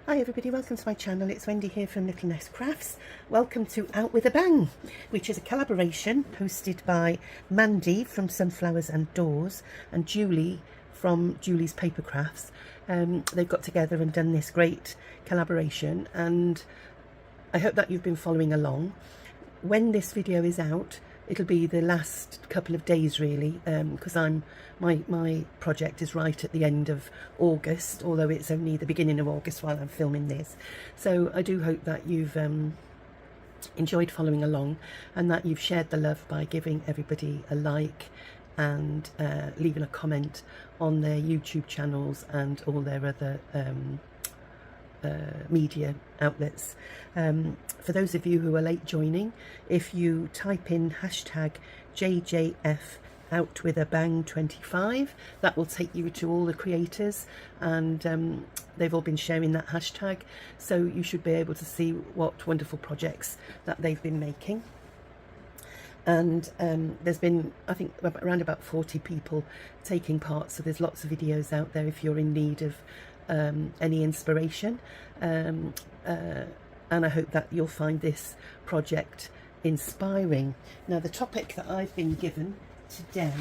Hi everybody, welcome to my channel. It's Wendy here from LittleNestCrafts. Welcome to Out With A Bang, which is a collaboration hosted by Mandy from Sunflowers and Doors and Julie from Julie's Papercrafts. They've got together and done this great collaboration, and I hope that you've been following along. When this video is out, it'll be the last couple of days really, because my project is right at the end of August, although it's only the beginning of August while I'm filming this. So I do hope that you've enjoyed following along, and that you've shared the love by giving everybody a like and leaving a comment on their YouTube channels and all their other media outlets. For those of you who are late joining, if you type in hashtag JJF Out With A Bang 25, that will take you to all the creators, and they've all been sharing that hashtag, so you should be able to see what wonderful projects that they've been making. And there's been, I think, around about 40 people taking part, so there's lots of videos out there if you're in need of any inspiration, and I hope that you'll find this project inspiring. Now, the topic that I've been given today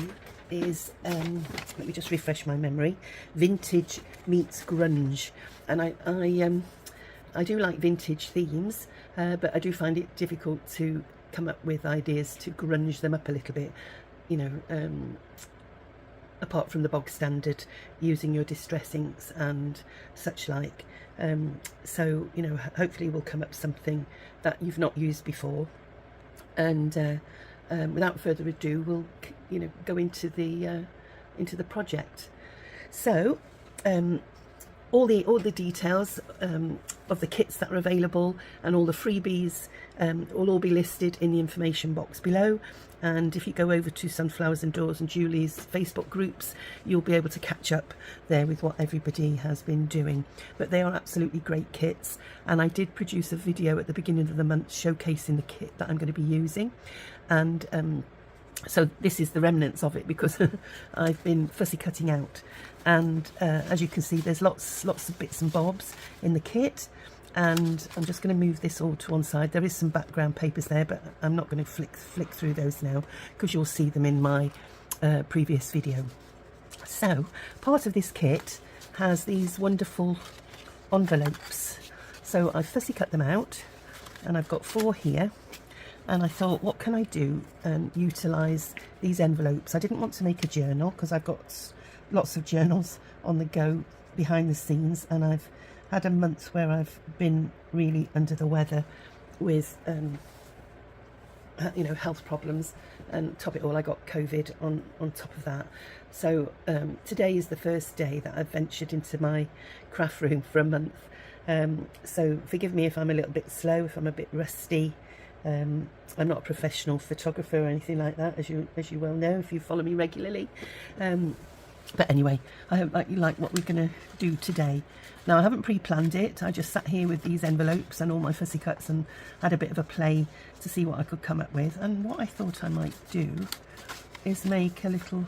is, let me just refresh my memory, vintage meets grunge. And I do like vintage themes, but I do find it difficult to come up with ideas to grunge them up a little bit, you know, apart from the bog standard using your distress inks and such like. So, you know, hopefully we'll come up with something that you've not used before, and without further ado, we'll, you know, go into the project. So all the details of the kits that are available and all the freebies will all be listed in the information box below. And if you go over to Sunflowers and Doors and Julie's Facebook groups, you'll be able to catch up there with what everybody has been doing. But they are absolutely great kits, and I did produce a video at the beginning of the month showcasing the kit that I'm going to be using. And so this is the remnants of it, because I've been fussy cutting out, and as you can see, there's lots of bits and bobs in the kit. And I'm just going to move this all to one side. There is some background papers there, but I'm not going to flick through those now, because you'll see them in my previous video. So part of this kit has these wonderful envelopes, so I fussy cut them out, and I've got 4 here. And I thought, what can I do and utilise these envelopes? I didn't want to make a journal, because I've got lots of journals on the go behind the scenes, and I've had a month where I've been really under the weather with you know, health problems, and top it all, I got COVID on top of that. So today is the first day that I've ventured into my craft room for a month. So forgive me if I'm a little bit slow, if I'm a bit rusty. I'm not a professional photographer or anything like that, as you well know if you follow me regularly. But anyway, I hope that you like what we're going to do today. Now, I haven't pre-planned it. I just sat here with these envelopes and all my fussy cuts and had a bit of a play to see what I could come up with. And what I thought I might do is make a little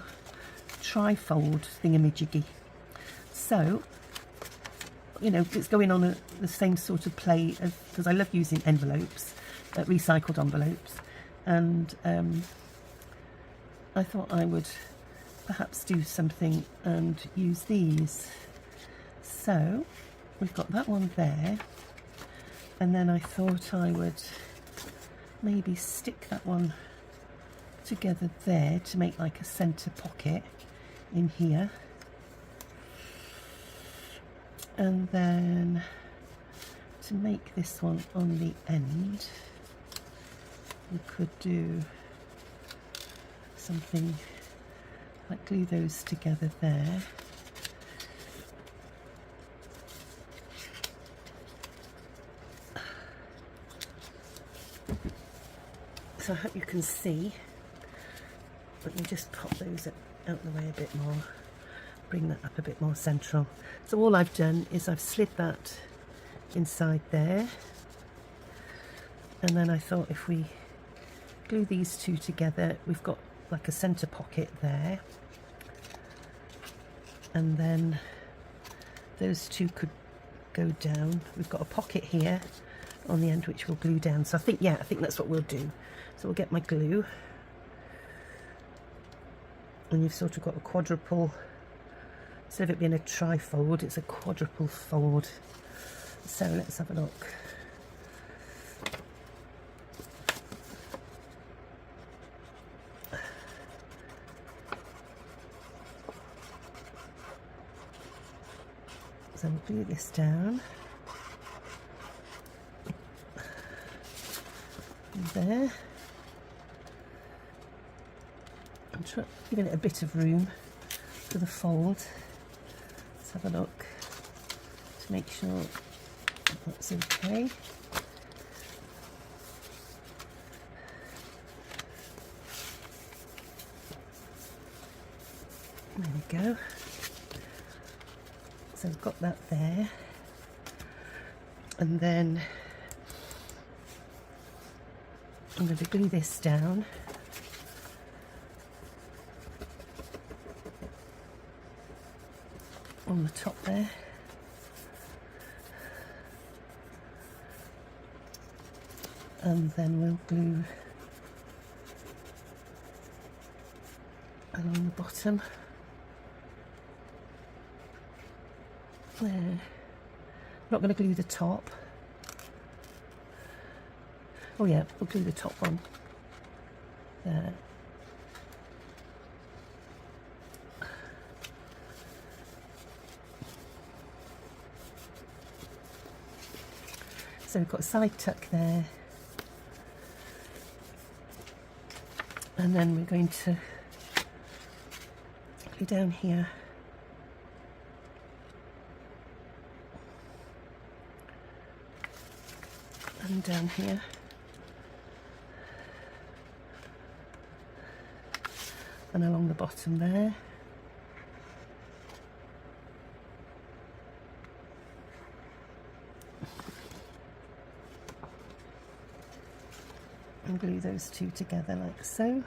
trifold thingamajiggy. So, you know, it's going on the same sort of play, because I love using envelopes, recycled envelopes, and I thought I would perhaps do something and use these. So we've got that one there, and then I thought I would maybe stick that one together there to make like a centre pocket in here, and then to make this one on the end, we could do something like glue those together there. So I hope you can see. Let me just pop those out the way a bit more, bring that up a bit more central. So all I've done is I've slid that inside there, and then I thought if we glue these two together, we've got like a centre pocket there, and then those two could go down. We've got a pocket here on the end which we'll glue down. So I think, yeah, I think that's what we'll do. So we'll get my glue. And you've sort of got a quadruple, instead of it being a trifold, it's a quadruple fold. So let's have a look. So we'll glue this down. And there. I'm giving it a bit of room for the fold. Let's have a look to make sure that's okay. There we go. So I've got that there, and then I'm going to glue this down. On the top there. And then we'll glue along the bottom. There. I'm not going to glue the top. Oh yeah, we'll glue the top one. There. So we've got a side tuck there, and then we're going to glue down here, and down here, and along the bottom there. And glue those two together like so.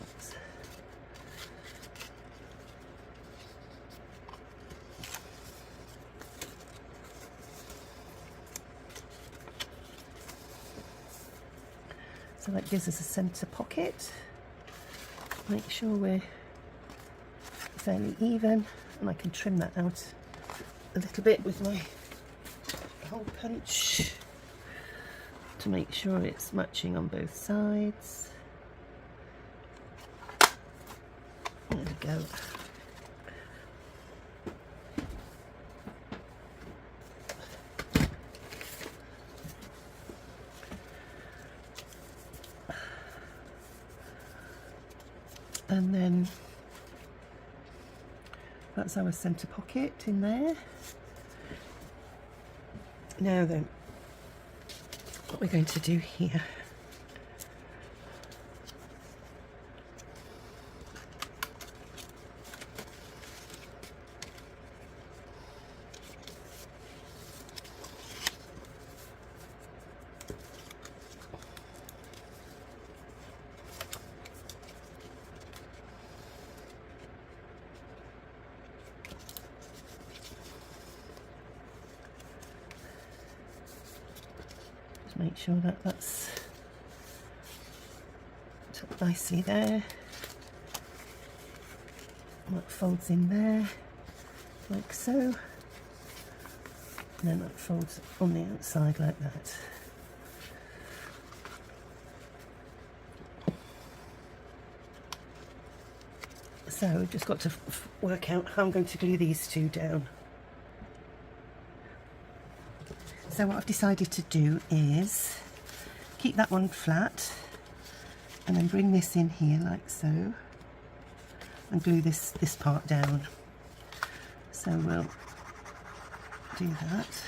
Oops. So that gives us a centre pocket. Make sure we're fairly even, and I can trim that out a little bit with my hole punch to make sure it's matching on both sides. There we go. And then that's our centre pocket in there. Now then, what we're going to do here, make sure that that's tucked nicely there. And that folds in there, like so. And then that folds on the outside like that. So we've just got to work out how I'm going to glue these two down. So what I've decided to do is keep that one flat and then bring this in here like so and glue this part down. So we'll do that.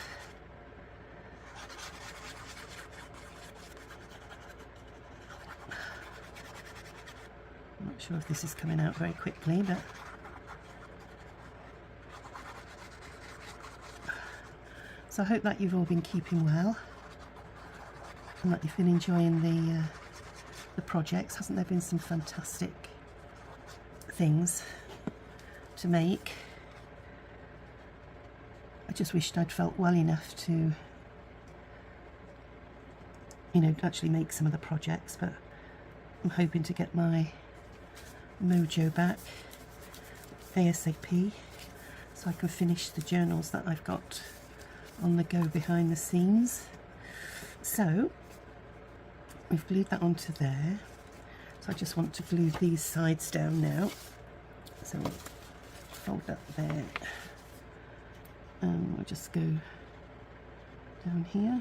I'm not sure if this is coming out very quickly, but so I hope that you've all been keeping well and that you've been enjoying the projects. Hasn't there been some fantastic things to make. I just wished I'd felt well enough to, you know, actually make some of the projects, but I'm hoping to get my mojo back ASAP so I can finish the journals that I've got on the go behind the scenes. So we've glued that onto there, so I just want to glue these sides down now. So we'll fold that there, and we'll just go down here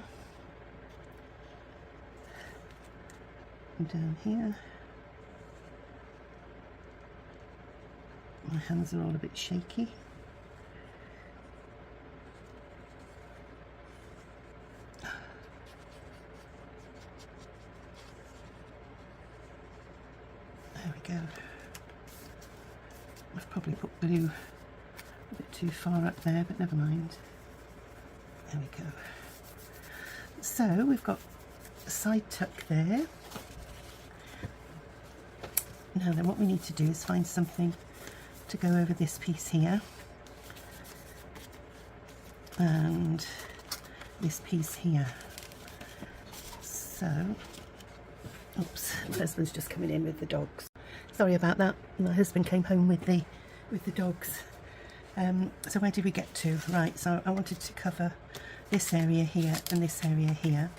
and down here. My hands are all a bit shaky. There we go. I've probably put glue a bit too far up there, but never mind. There we go. So we've got a side tuck there. Now then, what we need to do is find something to go over this piece here and this piece here. So, oops, my husband's just coming in with the dogs. Sorry about that. My husband came home with the dogs. So where did we get to? Right, so I wanted to cover this area here and this area here.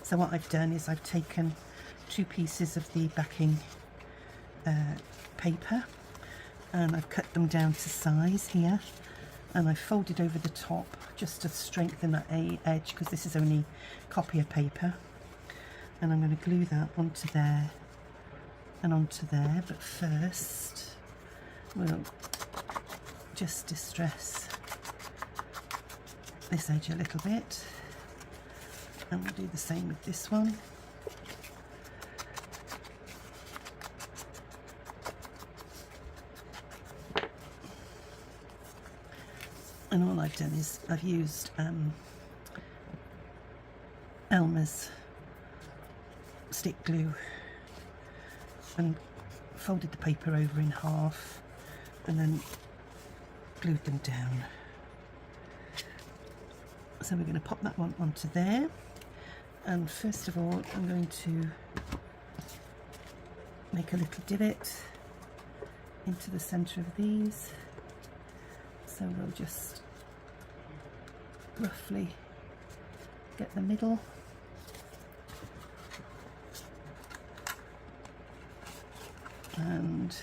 So what I've done is I've taken 2 pieces of the backing paper, and I've cut them down to size here, and I've folded over the top just to strengthen that edge, because this is only copier paper, and I'm going to glue that onto there and onto there. But first we'll just distress this edge a little bit, and we'll do the same with this one. And all I've done is I've used Elmer's stick glue and folded the paper over in half and then glued them down. So we're going to pop that one onto there, and first of all I'm going to make a little divot into the centre of these. So we'll just roughly get the middle, and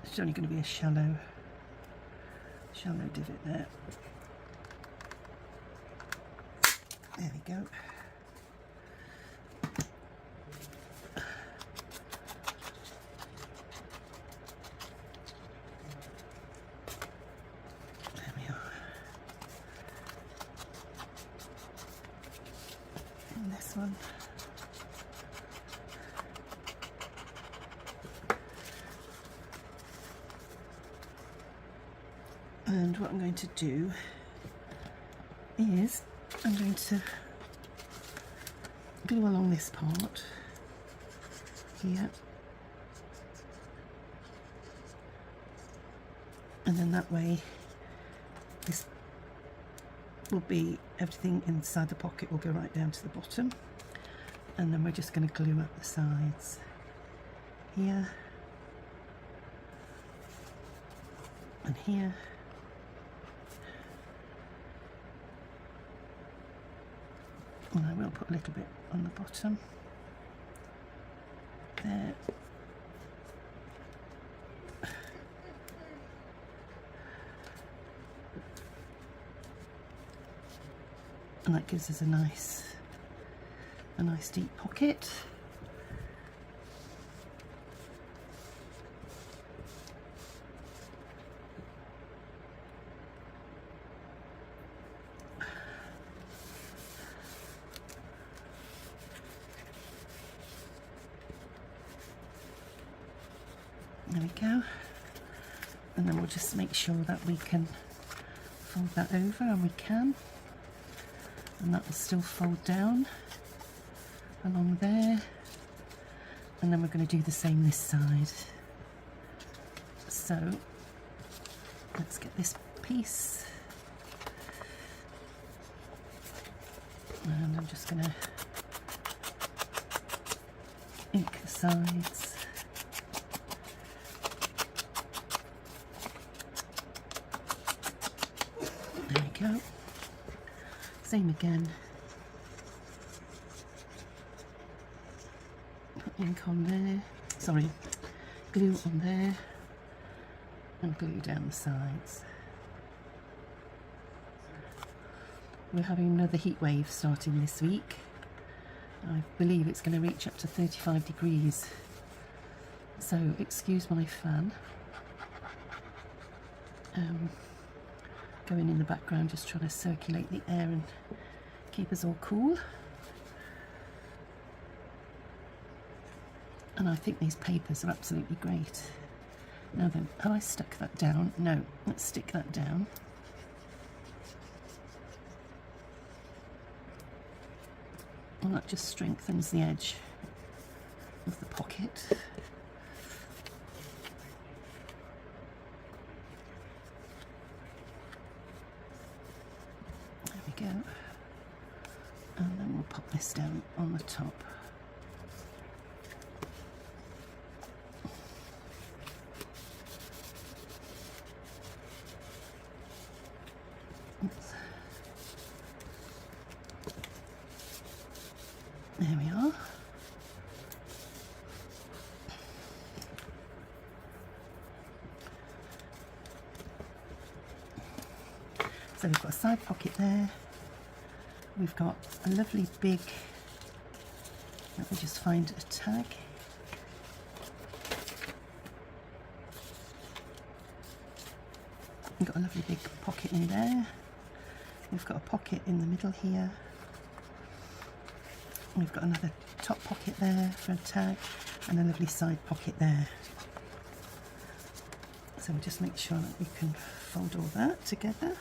it's only going to be a shallow divot there. There we go. One. And what I'm going to do is I'm going to glue along this part here, and then that way this will be, everything inside the pocket will go right down to the bottom, and then we're just going to glue up the sides here and here, and I will put a little bit on the bottom there. And that gives us a nice deep pocket. There we go. And then we'll just make sure that we can fold that over, and we can. And that will still fold down along there, and then we're going to do the same this side. So let's get this piece, and I'm just going to ink the sides. There we go. Same again. Put ink on there, sorry, glue on there, and glue down the sides. We're having another heat wave starting this week. I believe it's going to reach up to 35 degrees. So excuse my fan. Going in the background, just trying to circulate the air and keep us all cool. And I think these papers are absolutely great. Now then, have I stuck that down? No, let's stick that down. And that just strengthens the edge of the pocket. There we go. And then we'll pop this down on the top. There we are. So we've got a side pocket there. We've got a lovely big, let me just find a tag. We've got a lovely big pocket in there. We've got a pocket in the middle here. We've got another top pocket there for a tag, and a lovely side pocket there. So we'll just make sure that we can fold all that together,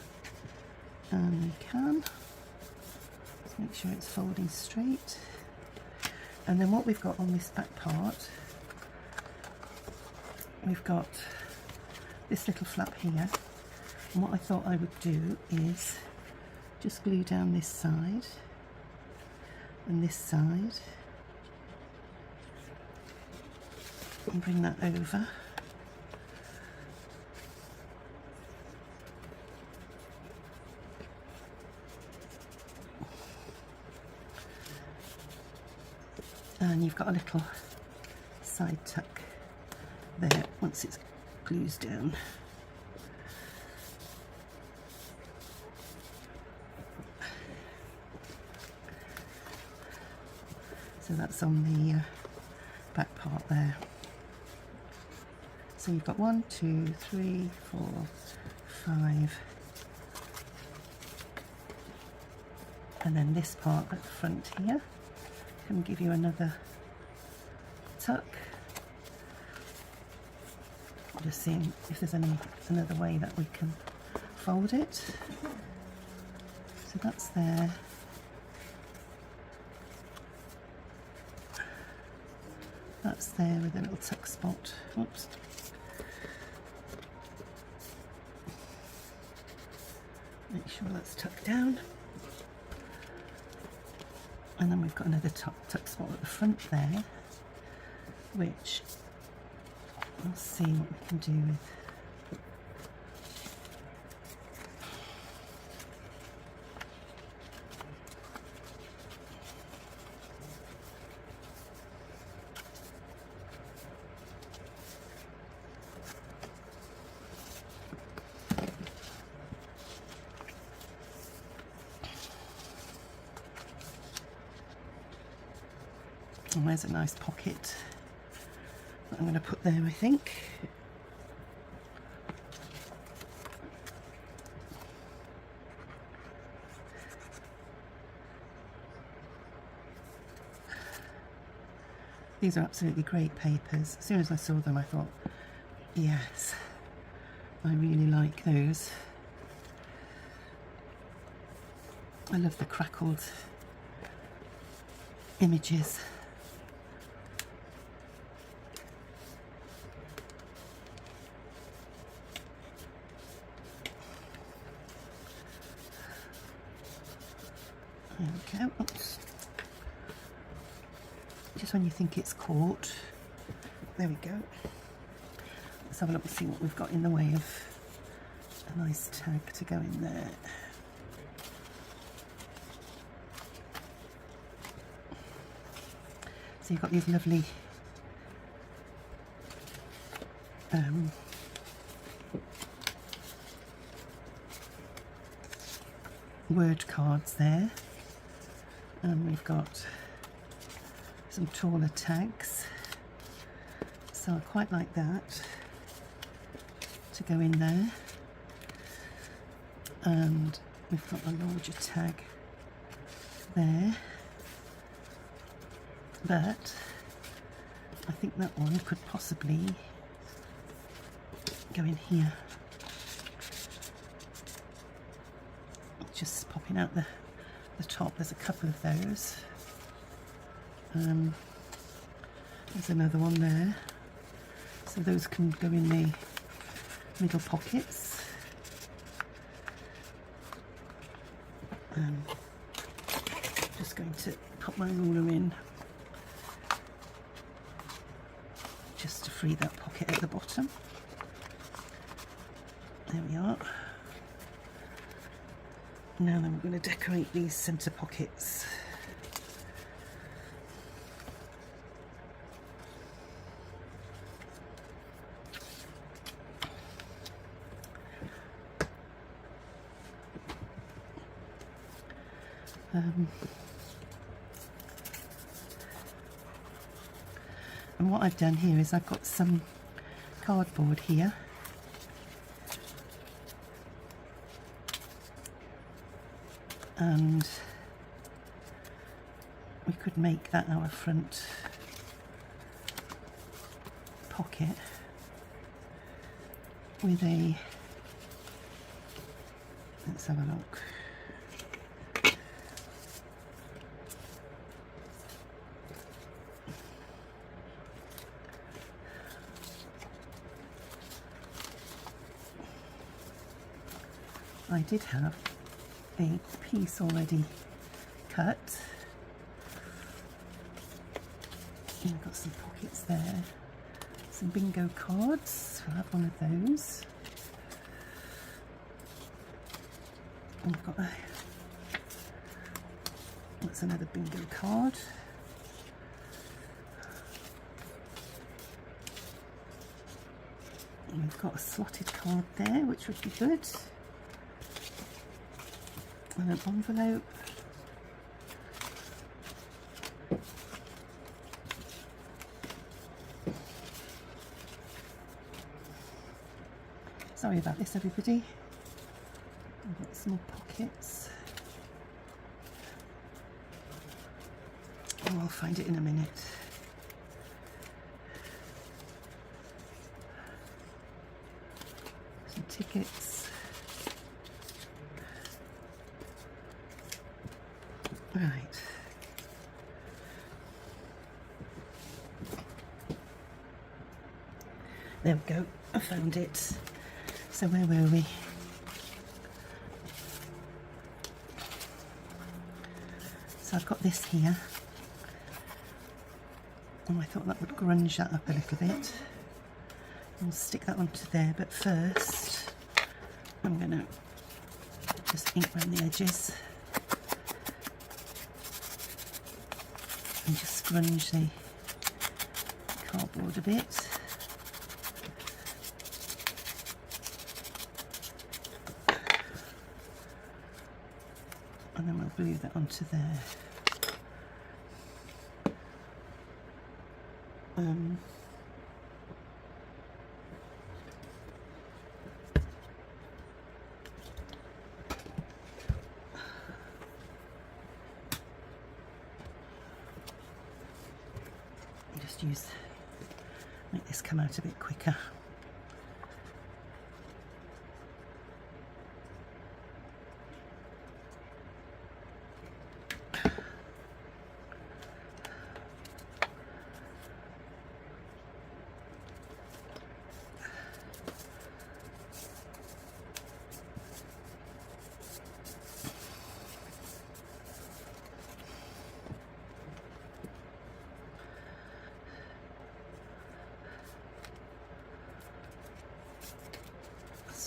and we can. Just make sure it's folding straight. And then what we've got on this back part, we've got this little flap here, and what I thought I would do is just glue down this side and this side, and bring that over. And you've got a little side tuck there once it's glued down. So that's on the back part there. So you've got 1, 2, 3, 4, 5, and then this part at the front here can give you another tuck. Just seeing if there's another way that we can fold it. So that's there. That's there with a little tuck spot. Whoops. Make sure that's tucked down. And then we've got another tuck spot at the front there, which we'll see what we can do with. And there's a nice pocket that I'm going to put there, I think. These are absolutely great papers. As soon as I saw them I thought, yes, I really like those. I love the crackled images. There we go. Oops. Just when you think it's caught. There we go. Let's have a look and see what we've got in the way of a nice tag to go in there. So you've got these lovely word cards there, and we've got some taller tags, so I quite like that to go in there. And we've got a larger tag there, but I think that one could possibly go in here. Just popping out the top, there's a couple of those. There's another one there, so those can go in the middle pockets. Just going to put my ruler in just to free that pocket at the bottom. There we are. Now then, we're going to decorate these centre pockets. And what I've done here is I've got some cardboard here, and we could make that our front pocket with a, let's have a look. I did have a piece already cut. And I've got some pockets there. Some bingo cards. I'll have one of those. And I've got a, that's another bingo card. And we've got a slotted card there, which would be good. And an envelope. Sorry about this, everybody. I've got some more pockets. Oh, I'll find it in a minute. Some tickets. Right. There we go. I found it. So where were we? So I've got this here. And I thought that would grunge that up a little bit. I'll stick that onto there, but first I'm going to just ink around the edges. And just scrunch the cardboard a bit. And then we'll glue that onto there. Just make this come out a bit quicker.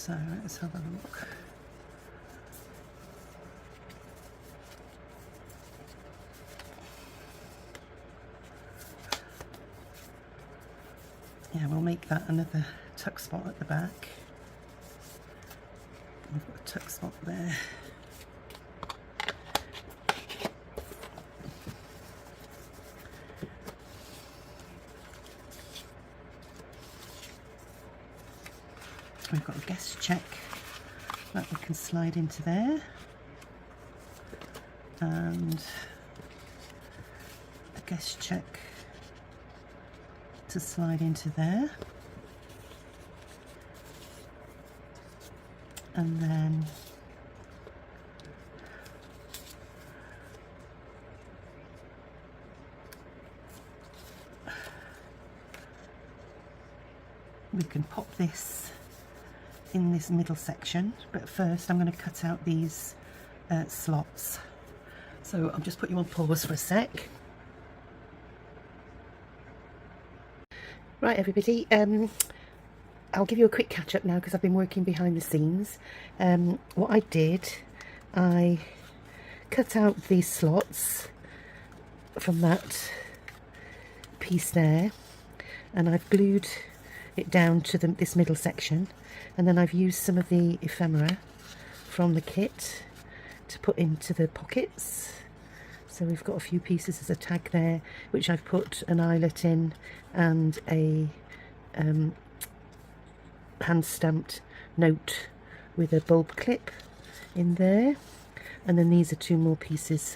So let's have a look. Yeah, we'll make that another tuck spot at the back. We've got a tuck spot there. We've got a guest check that we can slide into there, and a guest check to slide into there, and then we can pop this in this middle section, but first I'm going to cut out these slots. So I'll just put you on pause for a sec. Right everybody, I'll give you a quick catch up now because I've been working behind the scenes. What I did, I cut out these slots from that piece there, and I've glued it down to this middle section, and then I've used some of the ephemera from the kit to put into the pockets. So we've got a few pieces as a tag there, which I've put an eyelet in and a hand stamped note with a bulb clip in there, and then these are two more pieces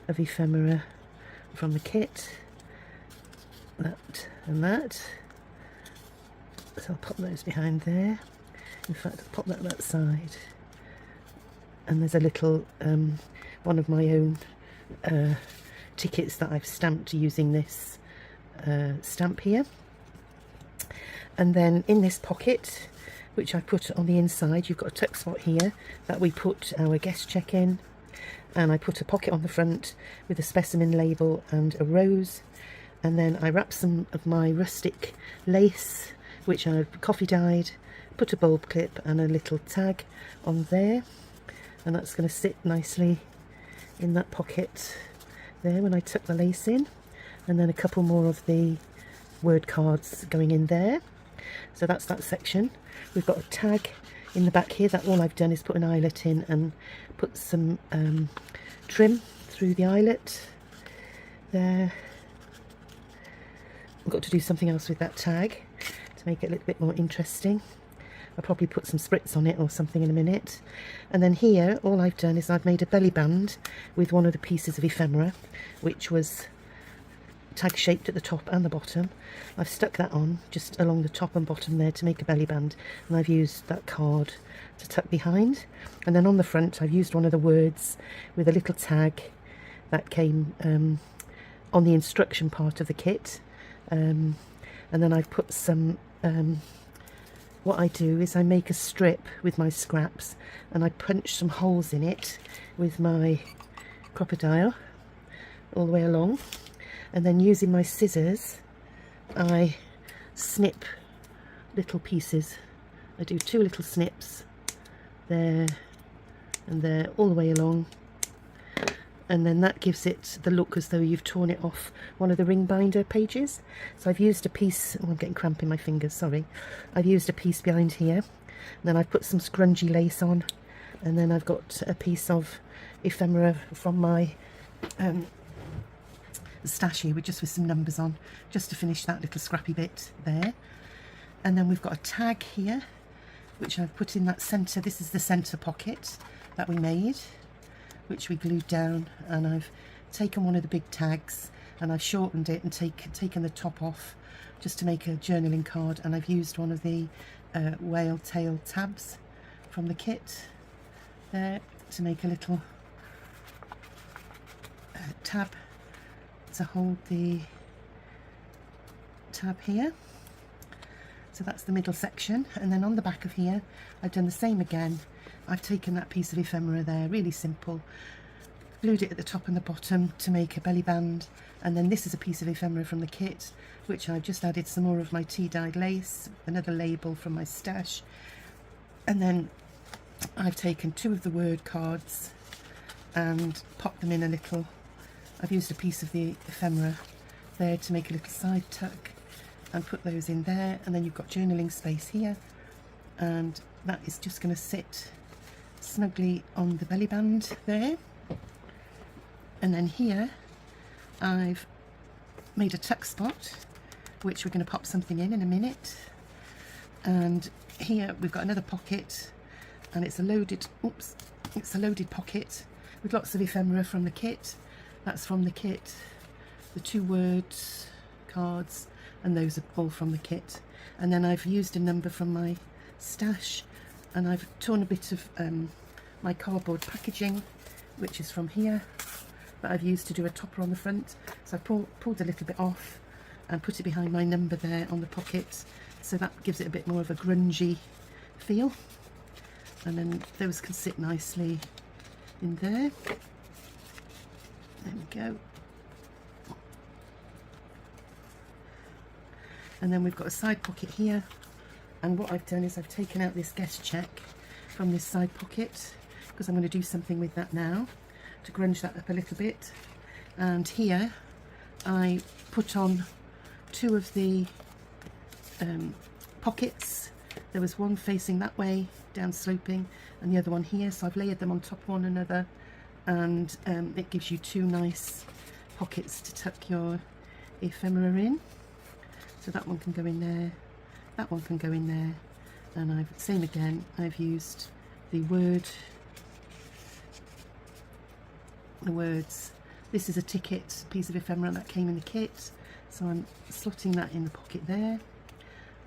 of ephemera from the kit, that and that. So I'll pop those behind there. In fact, I'll pop that on that side. And there's a little one of my own tickets that I've stamped using this stamp here. And then in this pocket, which I put on the inside, you've got a tuck spot here that we put our guest check in, and I put a pocket on the front with a specimen label and a rose, and then I wrap some of my rustic lace, which I've coffee dyed, put a bulb clip and a little tag on there, and that's going to sit nicely in that pocket there when I tuck the lace in, and then a couple more of the word cards going in there. So that's that section. We've got a tag in the back here that all I've done is put an eyelet in and put some trim through the eyelet there. I've got to do something else with that tag to make it a little bit more interesting. I'll probably put some spritz on it or something in a minute. And then here, all I've done is I've made a belly band with one of the pieces of ephemera, which was tag shaped at the top and the bottom. I've stuck that on just along the top and bottom there to make a belly band, and I've used that card to tuck behind. And then on the front, I've used one of the words with a little tag that came on the instruction part of the kit. And then I've put some what I do is I make a strip with my scraps, and I punch some holes in it with my crocodile all the way along, and then using my scissors I snip little pieces. I do two little snips there and there all the way along, and then that gives it the look as though you've torn it off one of the ring binder pages. So I've used a piece, oh, I'm getting cramp in my fingers, sorry. I've used a piece behind here, and then I've put some scrungy lace on, and then I've got a piece of ephemera from my stash here just with some numbers on, just to finish that little scrappy bit there. And then we've got a tag here, which I've put in that centre. This is the centre pocket that we made, which we glued down, and I've taken one of the big tags and I've shortened it and taken the top off just to make a journaling card, and I've used one of the whale tail tabs from the kit there to make a little tab to hold the tab here. So that's the middle section, and then on the back of here I've done the same again. I've taken that piece of ephemera there, really simple, glued it at the top and the bottom to make a belly band, and then this is a piece of ephemera from the kit, which I've just added some more of my tea dyed lace, another label from my stash, And then I've taken 2 of the word cards and popped them in a little, I've used a piece of the ephemera there to make a little side tuck and put those in there. And then you've got journaling space here, and that is just going to sit snugly on the belly band there. And then here I've made a tuck spot, which we're going to pop something in a minute. And here we've got another pocket, and it's a loaded, oops, it's a loaded pocket with lots of ephemera from the kit. That's from the kit. The 2 words cards, and those are all from the kit. And then I've used a number from my stash, and I've torn a bit of my cardboard packaging, which is from here, that I've used to do a topper on the front. So I pulled a little bit off and put it behind my number there on the pocket, so that gives it a bit more of a grungy feel. And then those can sit nicely in there. There we go. And then we've got a side pocket here, and what I've done is I've taken out this guest check from this side pocket, because I'm going to do something with that now to grunge that up a little bit. And here I put on 2 of the pockets. There was one facing that way down sloping and the other one here, so I've layered them on top of one another, and it gives you 2 nice pockets to tuck your ephemera in. So that one can go in there, that one can go in there, and same again, I've used the words. This is a ticket piece of ephemera that came in the kit, so I'm slotting that in the pocket there.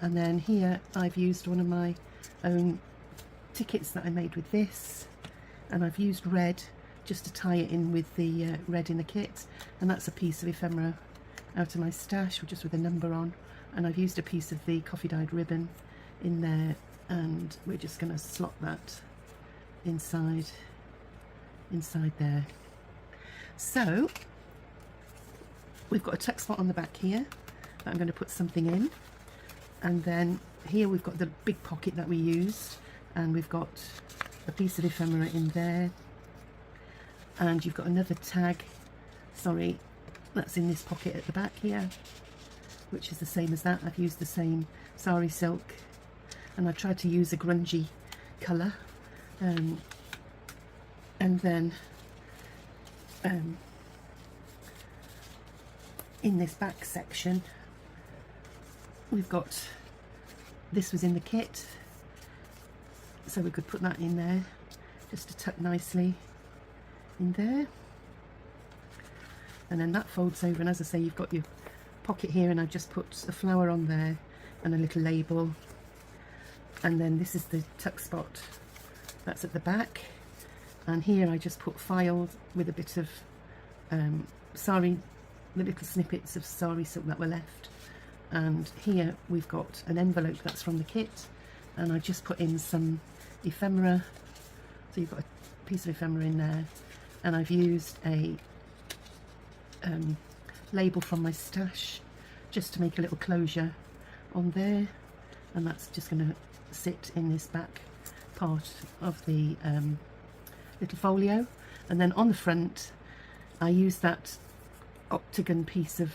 And then here I've used one of my own tickets that I made with this, and I've used red just to tie it in with the red in the kit, and that's a piece of ephemera out of my stash just with a number on. And I've used a piece of the coffee dyed ribbon in there, and we're just going to slot that inside there. So we've got a tuck spot on the back here that I'm going to put something in, and then here we've got the big pocket that we used, and we've got a piece of ephemera in there, and you've got another tag, sorry, that's in this pocket at the back here, which is the same as that. I've used the same sari silk, and I've tried to use a grungy colour, and then in this back section we've got, this was in the kit, so we could put that in there just to tuck nicely in there. And then that folds over, and as I say, you've got your pocket here, and I've just put a flower on there and a little label. And then this is the tuck spot that's at the back, and here I just put filed with a bit of sari, the little snippets of sari silk that were left. And here we've got an envelope that's from the kit, and I just put in some ephemera, so you've got a piece of ephemera in there, and I've used a label from my stash just to make a little closure on there, and that's just going to sit in this back part of the little folio. And then on the front I use that octagon piece of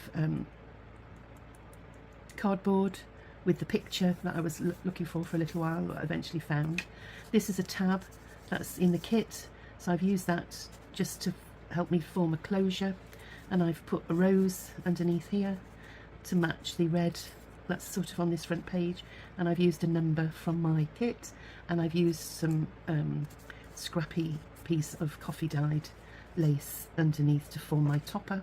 cardboard with the picture that I was looking for a little while, that I eventually found. This is a tab that's in the kit, so I've used that just to help me form a closure, and I've put a rose underneath here to match the red that's sort of on this front page, and I've used a number from my kit, and I've used some scrappy piece of coffee dyed lace underneath to form my topper.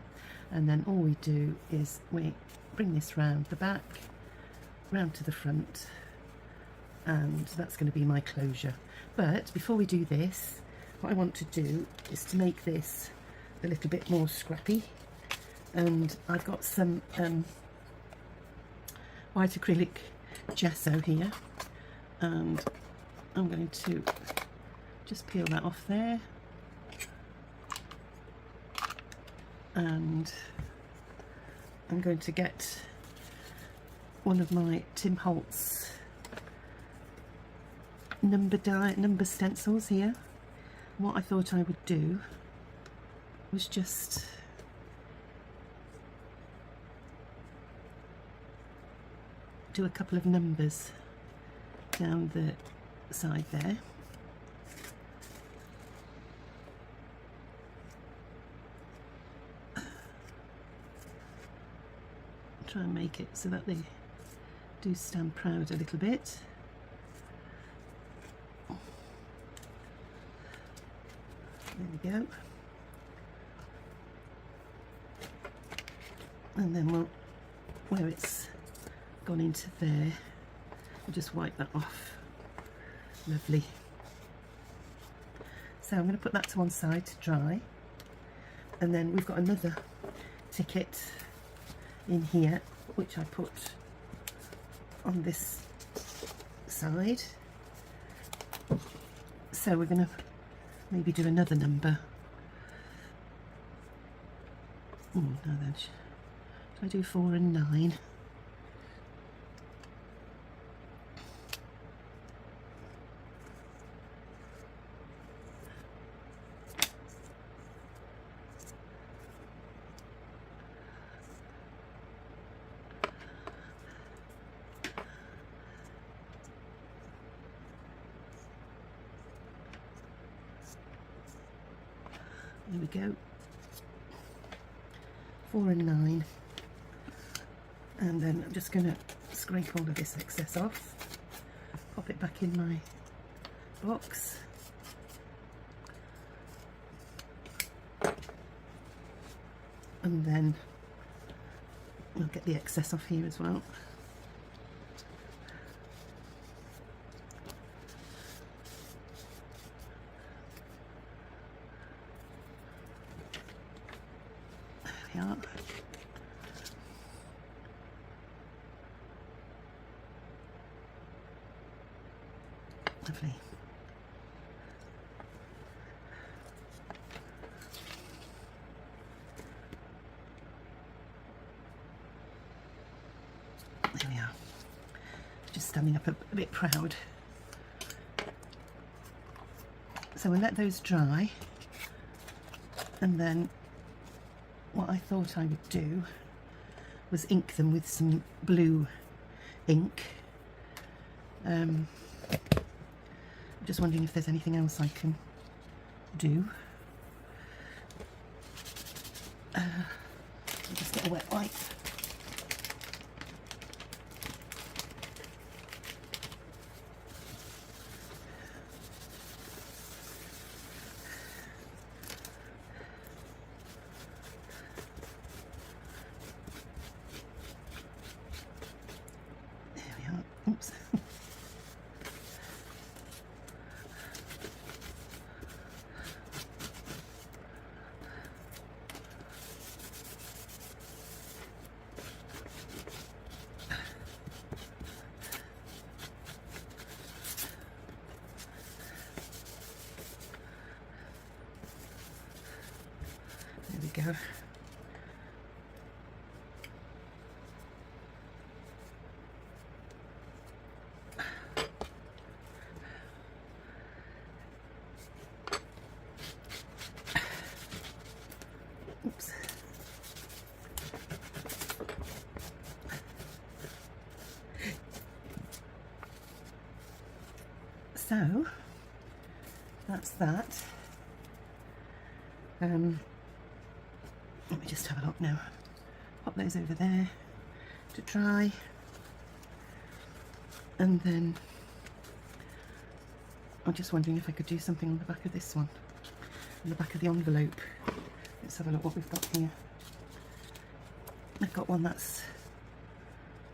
And then all we do is we bring this round the back, round to the front, and that's going to be my closure. But before we do this, what I want to do is to make this a little bit more scrappy, and I've got some white acrylic gesso here, and I'm going to just peel that off there, and I'm going to get one of my Tim Holtz number stencils here. What I thought I would do was just do a couple of numbers down the side there. Try and make it so that they do stand proud a little bit. There we go. And then we'll, where it's gone into there, we'll just wipe that off. Lovely. So I'm going to put that to one side to dry, and then we've got another ticket in here which I put on this side. So we're going to maybe do another number. Oh, no, then should I do 4 and 9? There we go. 4 and 9. And then I'm just going to scrape all of this excess off, pop it back in my box. And then I'll get the excess off here as well. There we are. Lovely. There we are. Just standing up a bit proud. So we'll let those dry, and then what I thought I would do was ink them with some blue ink. Just wondering if there's anything else I can do. I'll just get a wet wipe. There we are. Oops. There we go. Oops. So that's that. Let me just have a look now. Pop those over there to dry, and then I'm just wondering if I could do something on the back of this one, on the back of the envelope. Let's have a look what we've got here. I've got one that's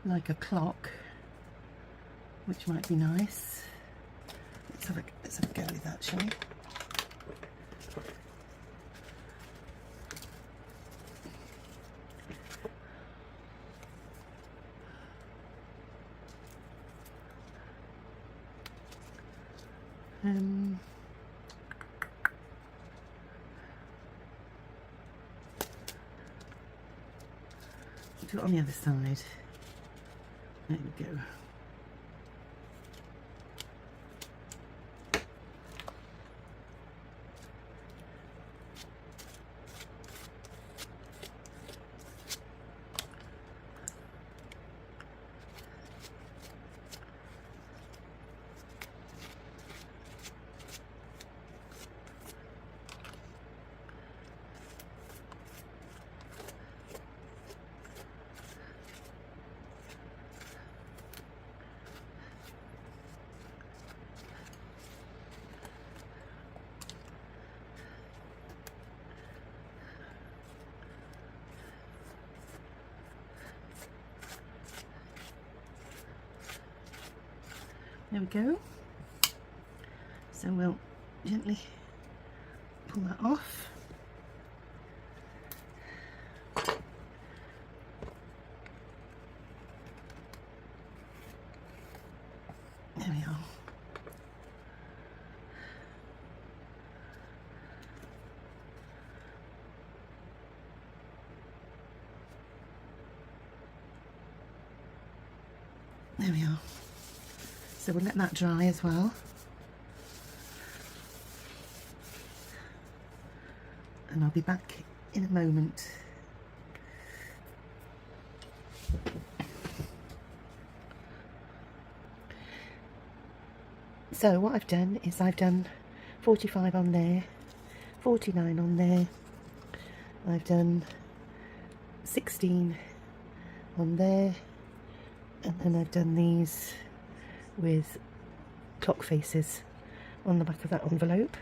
like a clock, which might be nice. Let's have a go with that, shall we? Do it on the other side. There we go. There we go. So we'll gently pull that off. There we are. There we are. So we'll let that dry as well. And I'll be back in a moment. So what I've done is I've done 45 on there, 49 on there, I've done 16 on there, and then I've done these with clock faces on the back of that envelope.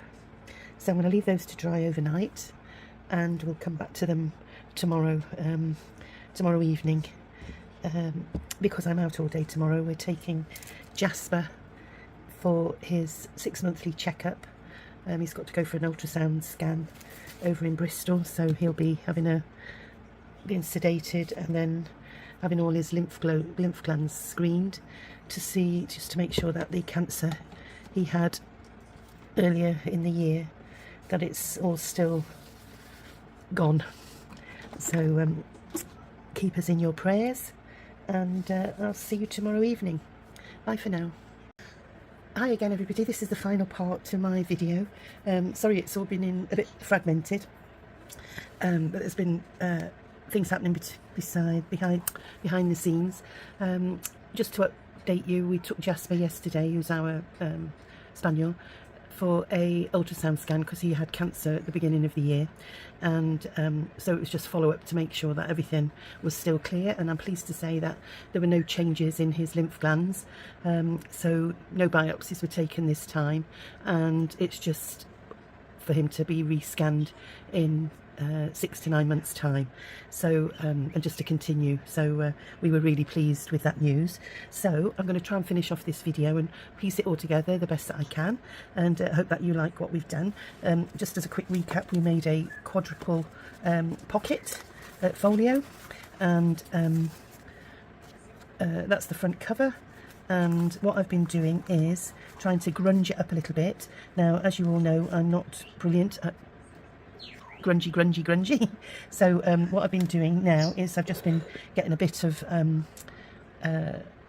So I'm going to leave those to dry overnight, and we'll come back to them tomorrow, tomorrow evening, because I'm out all day tomorrow. We're taking Jasper for his 6-monthly checkup. He's got to go for an ultrasound scan over in Bristol, so he'll be being sedated and then having all his lymph glands screened to see, just to make sure that the cancer he had earlier in the year, that it's all still gone. So keep us in your prayers, and I'll see you tomorrow evening. Bye for now. Hi again everybody, this is the final part to my video. Sorry it's all been a bit fragmented, but there's been things happening behind the scenes. Just to update you, we took Jasper yesterday, who's our spaniel, for a ultrasound scan because he had cancer at the beginning of the year, and so it was just follow up to make sure that everything was still clear, and I'm pleased to say that there were no changes in his lymph glands, so no biopsies were taken this time, and it's just for him to be rescanned in 6 to 9 months time, so and just to continue. So we were really pleased with that news. So I'm going to try and finish off this video and piece it all together the best that I can, and I hope that you like what we've done. Just as a quick recap, we made a quadruple pocket folio, and that's the front cover. And what I've been doing is trying to grunge it up a little bit. Now, as you all know, I'm not brilliant at grungy. So what I've been doing now is I've just been getting a bit of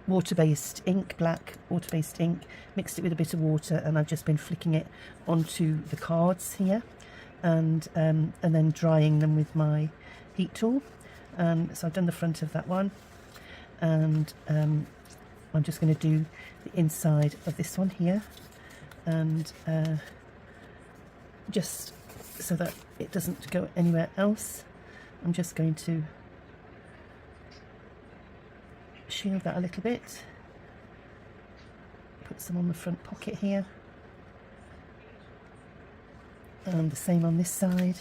water-based ink, black water-based ink, mixed it with a bit of water, and I've just been flicking it onto the cards here, and then drying them with my heat tool. So I've done the front of that one, and I'm just going to do the inside of this one here, and just so that it doesn't go anywhere else, I'm just going to shield that a little bit, put some on the front pocket here, and the same on this side.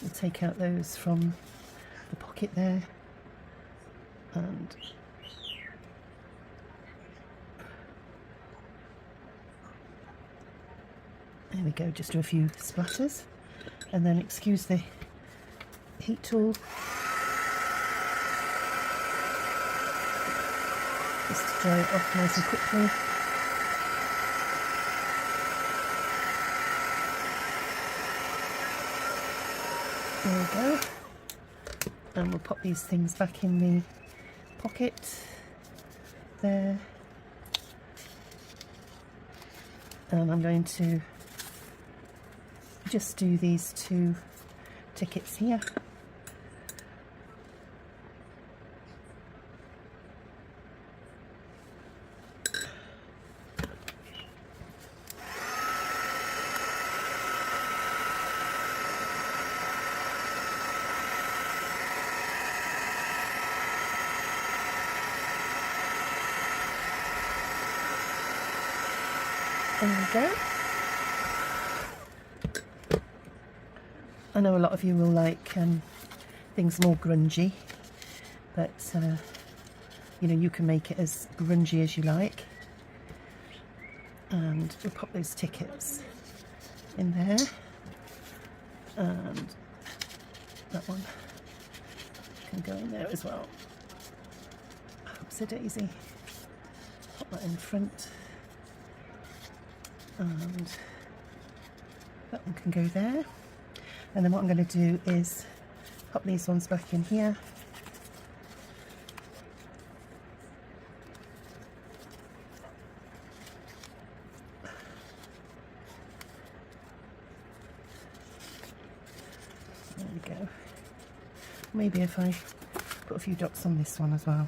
We'll take out those from the pocket there, and there we go, just do a few splatters, and then excuse the heat tool, just to dry it off nice and quickly. There we go, and we'll pop these things back in the pocket there, and I'm going to just do these 2 tickets here. There we go. I know a lot of you will like things more grungy, but you know, you can make it as grungy as you like. and we'll pop those tickets in there, and that one can go in there as well. Oopsie daisy. Pop that in front, and that one can go there. And then what I'm going to do is pop these ones back in here. There we go. Maybe if I put a few dots on this one as well.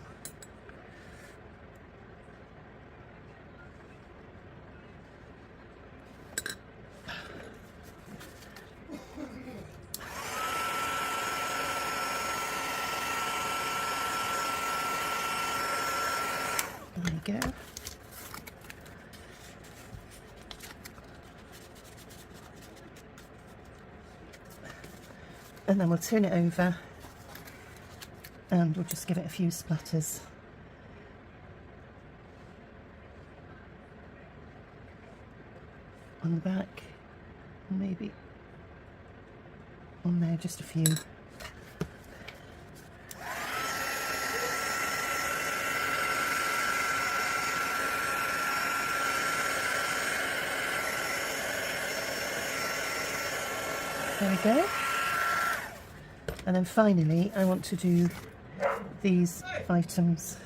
There we go. And then we'll turn it over and we'll just give it a few splatters. On the back, and maybe on there, just a few. There we go. And then finally, I want to do these items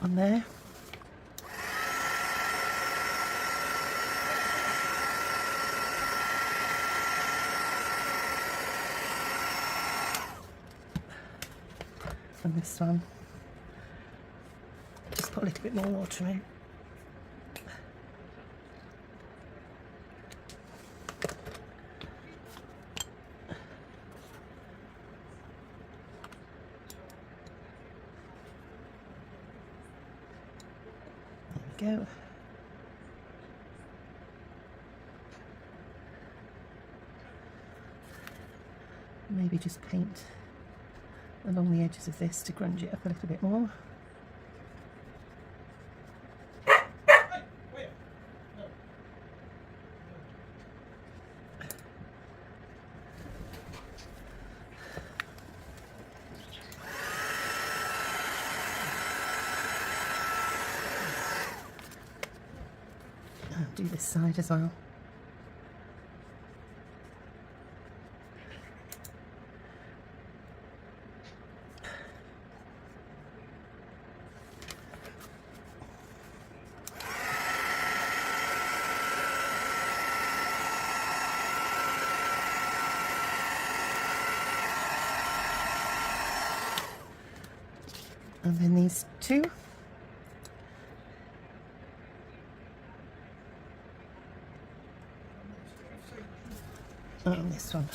on there. And this one, just put a little bit more water in. Go. Maybe just paint along the edges of this to grunge it up a little bit more. Do this side as well. And then these two. On this one.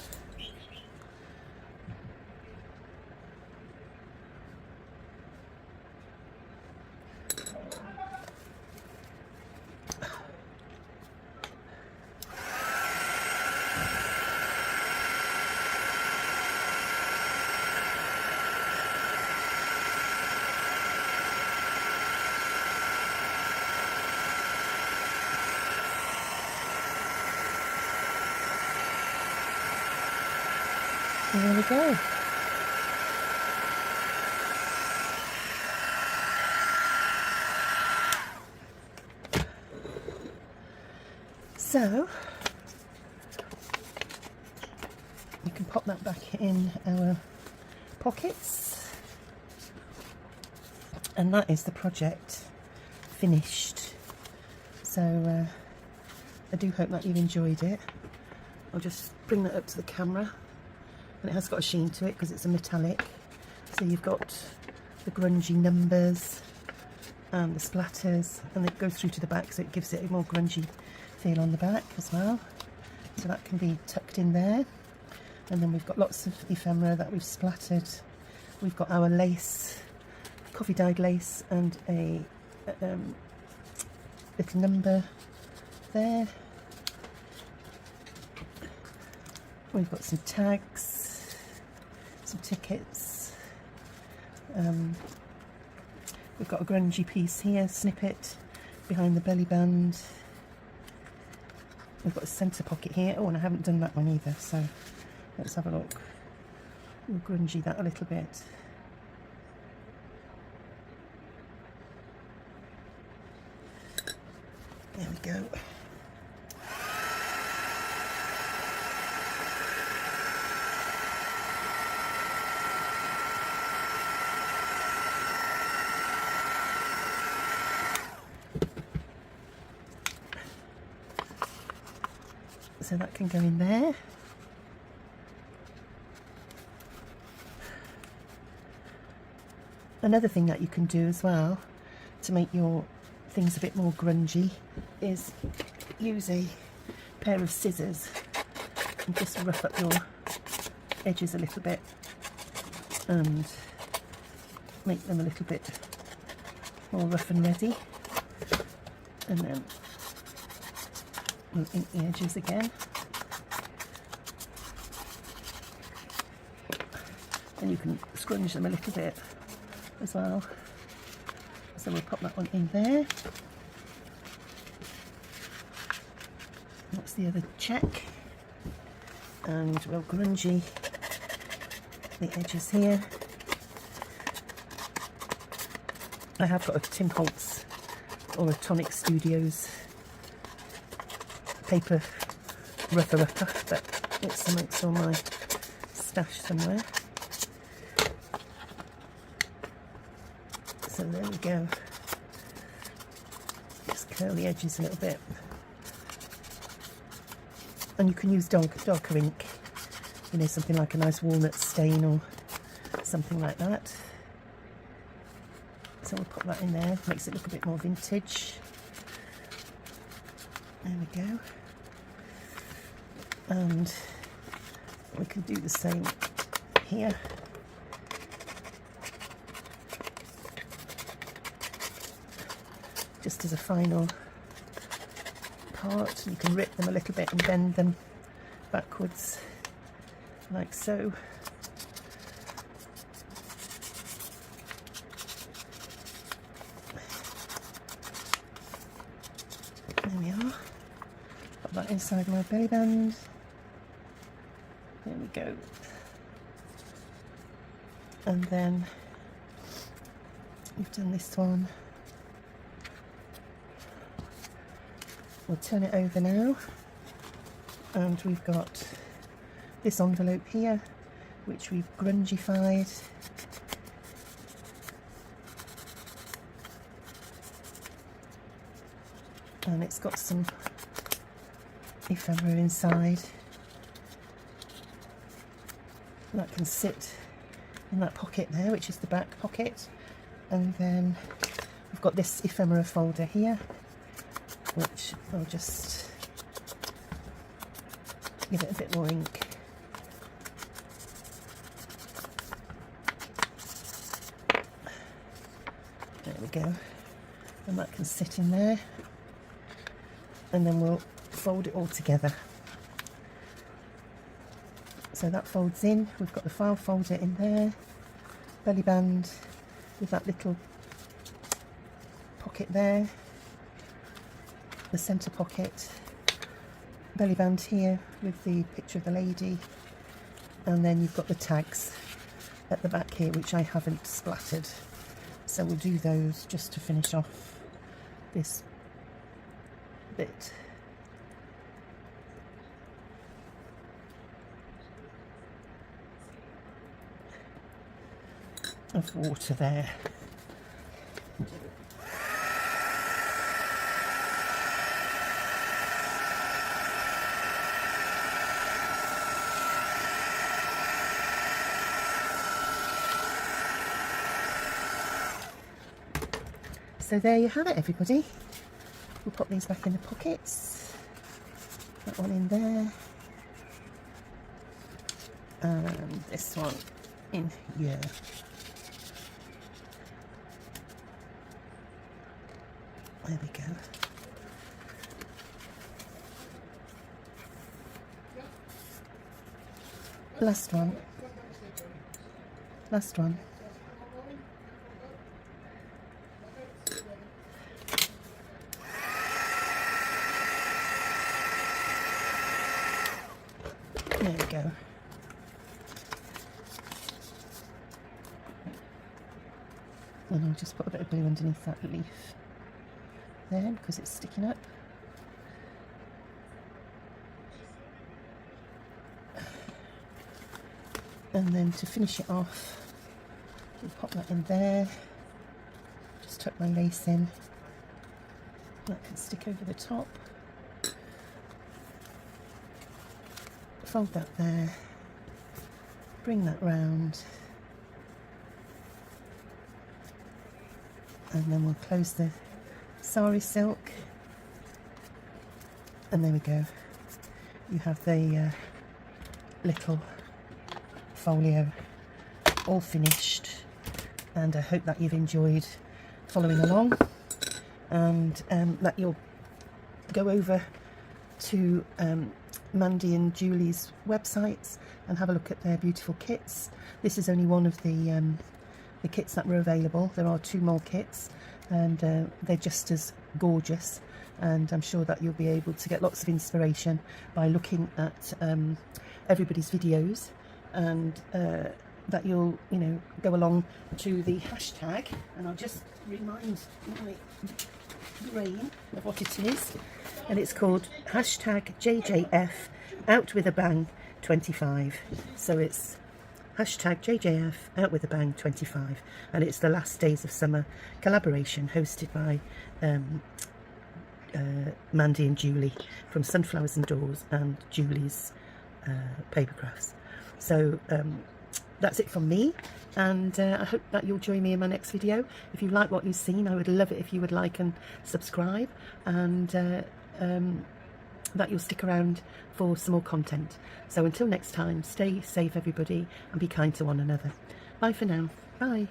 There we go. So we can pop that back in our pockets, and that is the project finished. So I do hope that you've enjoyed it. I'll just bring that up to the camera. And it has got a sheen to it because it's a metallic. So you've got the grungy numbers and the splatters, and it goes through to the back, so it gives it a more grungy feel on the back as well. So that can be tucked in there. And then we've got lots of ephemera that we've splattered. We've got our lace, coffee dyed lace, and a little number there. We've got some tags, some tickets. We've got a grungy piece here, snippet behind the belly band. We've got a centre pocket here. Oh, and I haven't done that one either, so let's have a look. We'll grungy that a little bit. There we go. So that can go in there. Another thing that you can do as well to make your things a bit more grungy is use a pair of scissors and just rough up your edges a little bit and make them a little bit more rough and ready, and then we'll ink the edges again, and you can scrunch them a little bit as well. So we'll pop that one in there. That's the other check, and we'll grungy the edges here. I have got a Tim Holtz or a Tonic Studios paper rougher upper, but it's amongst all my stash somewhere. So there we go. Just curl the edges a little bit. And you can use darker ink, you know, something like a nice walnut stain or something like that. So we'll put that in there, makes it look a bit more vintage. There we go. And we can do the same here. Just as a final part, you can rip them a little bit and bend them backwards like so. There we are. Put that inside my belly band. There we go. And then we've done this one. We'll turn it over now, and we've got this envelope here which we've grungified. And it's got some ephemera inside that can sit in that pocket there, which is the back pocket. And then we've got this ephemera folder here, which I'll just give it a bit more ink. There we go. And that can sit in there. And then we'll fold it all together. So that folds in. We've got the file folder in there, belly band with that little pocket there, the centre pocket, belly band here with the picture of the lady, and then you've got the tags at the back here which I haven't splattered, so we'll do those just to finish off this bit. Of water there. So there you have it, everybody. We'll pop these back in the pockets. That one in there. And this one in here. There we go. Last one. Last one. And I'll just put a bit of glue underneath that leaf there because it's sticking up. And then to finish it off, we'll pop that in there. Just tuck my lace in. That can stick over the top. Fold that there. Bring that round. And then we'll close the sari silk. And there we go. You have the little folio all finished, and I hope that you've enjoyed following along, and that you'll go over to Mandy and Julie's websites and have a look at their beautiful kits. This is only one of the kits that were available. There are 2 more kits, and they're just as gorgeous, and I'm sure that you'll be able to get lots of inspiration by looking at everybody's videos, and that you'll, you know, go along to the hashtag, and I'll just remind my brain of what it is, and it's called hashtag JJF Out With A Bang 25. So it's hashtag JJF Out With A Bang 25, and it's the Last Days of Summer collaboration hosted by Mandy and Julie from Sunflowers and Doors and Julie's Papercrafts. So that's it from me, and I hope that you'll join me in my next video. If you like what you've seen, I would love it if you would like and subscribe, and that you'll stick around for some more content. So until next time, stay safe everybody, and be kind to one another. Bye for now. Bye.